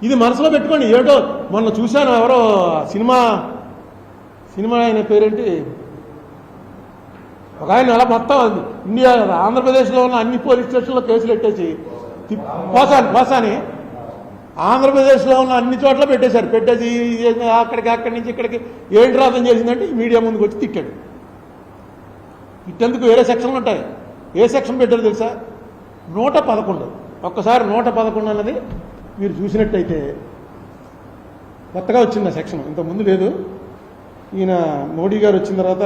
ఇది మనసులో పెట్టుకోండి. ఏటో మొన్న చూశాను, ఎవరో సినిమా ఆయన పేరేంటి, ఒక ఆయన అలా మొత్తం ఇండియా ఆంధ్రప్రదేశ్లో ఉన్న అన్ని పోలీస్ స్టేషన్లో కేసులు పెట్టేసి పోసాని ఆంధ్రప్రదేశ్లో ఉన్న అన్ని చోట్ల పెట్టేసి అక్కడి నుంచి ఇక్కడికి ఏంటి రాతం చేసిందంటే ఈ మీడియా ముందుకు వచ్చి తిట్టాడు. తిట్టేందుకు వేరే సెక్షన్లు ఉంటాయి. ఏ సెక్షన్ పెట్టారు తెలుసా? 111. ఒక్కసారి 111 అన్నది మీరు చూసినట్టయితే కొత్తగా వచ్చింది ఆ సెక్షన్, ఇంతకుముందు లేదు. ఈయన మోడీ గారు వచ్చిన తర్వాత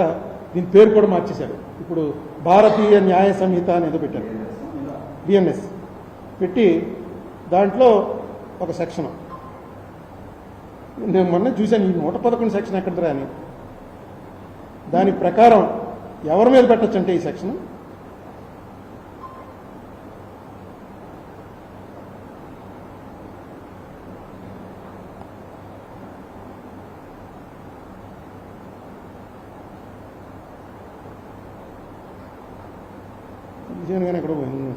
దీని పేరు కూడా మార్చేశారు. ఇప్పుడు భారతీయ న్యాయ సంహిత అనేది పెట్టారు, బిఎన్ఎస్ పెట్టి దాంట్లో ఒక సెక్షన్. నేను మొన్న చూశాను, ఈ 111 సెక్షన్ ఎక్కడరా అని. దాని ప్రకారం ఎవరి మీద పెట్టచ్చు అంటే ఈ సెక్షన్ కానీ ఎక్కడ పోయింది.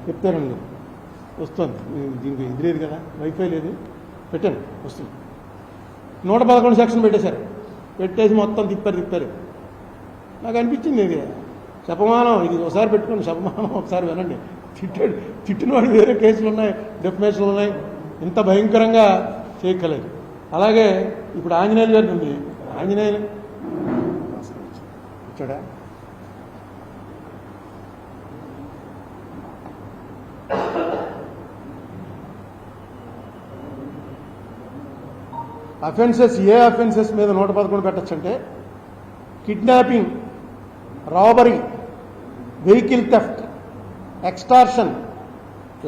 చెప్తానండి, వస్తుంది. దీనికి ఇది లేదు కదా, వైఫై లేదు, పెట్టాను, వస్తుంది. 111 సెక్షన్ పెట్టేశారు. పెట్టేసి మొత్తం తిప్పారు. నాకు అనిపించింది ఇది శపమానం. ఇది ఒకసారి పెట్టుకోండి, శపమానం ఒకసారి వినండి. తిట్టిన వాడు వేరే కేసులు ఉన్నాయి, డెఫమేషన్లు ఉన్నాయి, ఇంత భయంకరంగా చేయక్కలేదు. అలాగే ఇప్పుడు ఆంజనేయులు గారికి ఉంది. ఆంజనేయులు వచ్చాడా? అఫెన్సెస్, ఏ అఫెన్సెస్ మీద 111 పెట్టచ్చంటే kidnapping, robbery, vehicle theft, extortion,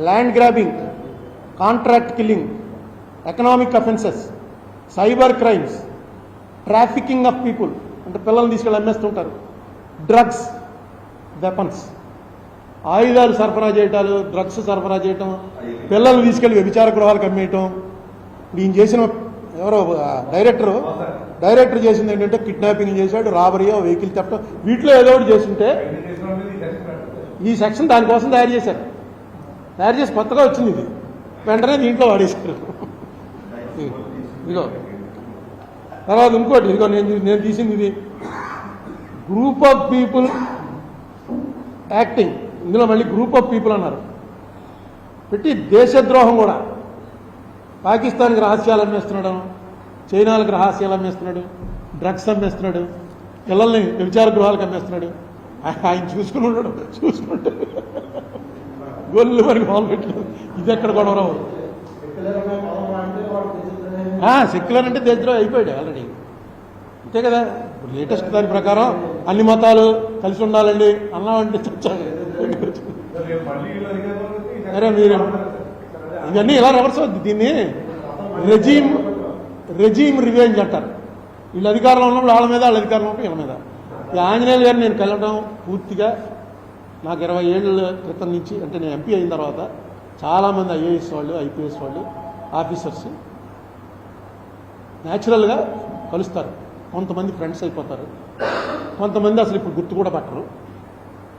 land grabbing, contract killing, economic offences, cyber crimes, trafficking of people అంటే పిల్లల్ని తీసుకెళ్ళి అమ్మేస్తుంటారు, డ్రగ్స్, వెపన్స్, ఆయుధాలు సరఫరా చేయటాలు, డ్రగ్స్ సరఫరా చేయటం, పిల్లల్ని తీసుకెళ్ళి వ్యభిచార గృహాలకు అమ్మేయటం. ఇప్పుడు ఈయన చేసిన ఎవరో డైరెక్టర్ చేసింది ఏంటంటే కిడ్నాపింగ్ చేశాడు, రాబరీయో, వెహికల్ థెఫ్ట్, వీటిలో ఏదో ఒకటి చేస్తుంటే ఈ సెక్షన్ దానికోసం తయారు చేసి కొత్తగా వచ్చింది. ఇది వెంటనే దీంట్లో వాడేశారు. ఇదిగో తర్వాత ఇంకోటి, ఇదిగో నేను తీసింది ఇది, గ్రూప్ ఆఫ్ పీపుల్ యాక్టింగ్. ఇందులో మళ్ళీ గ్రూప్ ఆఫ్ పీపుల్ అన్నారు పెట్టి, దేశద్రోహం కూడా. పాకిస్తాన్కి రహస్యాలు అమ్మేస్తున్నాడు, చైనాలకు రహస్యాలు అమ్మేస్తున్నాడు, డ్రగ్స్ అమ్మేస్తున్నాడు, పిల్లల్ని వ్యభిచార గృహాలకు అమ్మేస్తున్నాడు. ఆయన చూసుకుంటాడు గొల్లు మరి మొదలు పెట్టలేదు. ఇది ఎక్కడ గొడవరావు. సెక్యులర్ అంటే దేశద్రోహం అయిపోయాడు ఆల్రెడీ, అంతే కదా. లేటెస్ట్ దాని ప్రకారం అన్ని మతాలు కలిసి ఉండాలండి అన్నామంటే చచ్చాలి. అరే మీరు ఇవన్నీ ఇలా రివర్స్ అవుద్ది. దీన్ని రెజీమ్ రివెంజ్ అంటారు. వీళ్ళు అధికారంలో ఉన్నప్పుడు వాళ్ళ మీద, వాళ్ళ అధికారంలో ఉన్నప్పుడు వీళ్ళ మీద. ఈ ఆంజనేయులు గారిని నేను కలవడం పూర్తిగా నాకు 20 ఏళ్ళ క్రితం నుంచి, అంటే నేను ఎంపీ అయిన తర్వాత చాలామంది ఐఏఎస్ వాళ్ళు, ఐపీఎస్ వాళ్ళు, ఆఫీసర్స్ న్యాచురల్గా కలుస్తారు. కొంతమంది ఫ్రెండ్స్ అయిపోతారు, కొంతమంది అసలు ఇప్పుడు గుర్తు కూడా పట్టరు,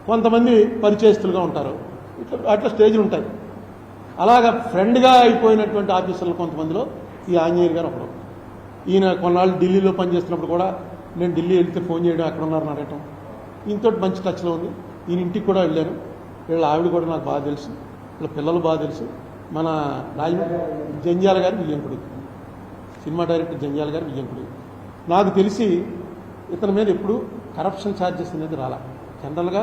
కొంతమంది పరిచయస్తులుగా ఉంటారు. అట్లా స్టేజ్లు ఉంటాయి. అలాగా ఫ్రెండ్గా అయిపోయినటువంటి ఆఫీసర్లు కొంతమందిలో ఈ ఆంజనేయులు గారు ఒకడు. ఈయన కొన్నాళ్ళు ఢిల్లీలో పనిచేస్తున్నప్పుడు కూడా నేను ఢిల్లీ వెళ్తే ఫోన్ చేయడం, ఎక్కడ ఉన్నారని అడగటం. ఈయనతో మంచి టచ్లో ఉంది. ఈయన ఇంటికి కూడా వెళ్ళాను. వీళ్ళ ఆవిడ కూడా నాకు బాగా తెలుసు, వీళ్ళ పిల్లలు బాగా తెలుసు. మన జంజాల గారు వియ్యంకుడు, సినిమా డైరెక్టర్ జంజాల గారు వియ్యంకుడు. నాకు తెలిసి ఇతని మీద ఎప్పుడు కరప్షన్ ఛార్జెస్ అనేది రాలా. జనరల్గా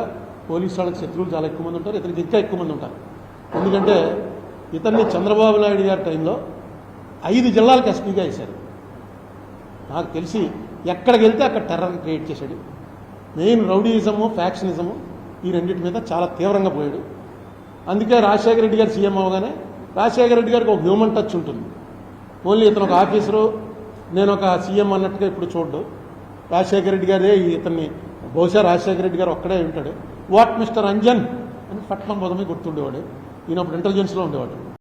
పోలీసు వాళ్ళకి శత్రువులు చాలా ఎక్కువ మంది ఉంటారు, ఇతనికి ఇంకా ఎక్కువ మంది ఉంటారు. ఎందుకంటే ఇతన్ని చంద్రబాబు నాయుడు గారి టైంలో 5 జిల్లాలకు ఎస్పీగా వేశారు. నాకు తెలిసి ఎక్కడికి వెళ్తే అక్కడ టెర్రర్ క్రియేట్ చేశాడు. మెయిన్ రౌడీయిజము, ఫ్యాక్షనిజము ఈ రెండింటి మీద చాలా తీవ్రంగా పోయాడు. అందుకే రాజశేఖర రెడ్డి గారు సీఎం అవగానే రాజశేఖర రెడ్డి గారికి ఒక హ్యూమన్ టచ్ ఉంటుంది. ఓన్లీ ఇతను ఒక ఆఫీసరు, నేను ఒక సీఎం అన్నట్టుగా ఇప్పుడు చూడ్డు. రాజశేఖర రెడ్డి గారే ఇతన్ని, బహుశా రాజశేఖర రెడ్డి గారు ఒక్కడే ఉంటాడు. వాట్ మిస్టర్ అంజన్ అని పట్నం పొదమే గుర్తుండేవాడు. ఈయన అప్పుడు ఇంటెలిజెన్స్లో ఉండేవాడు.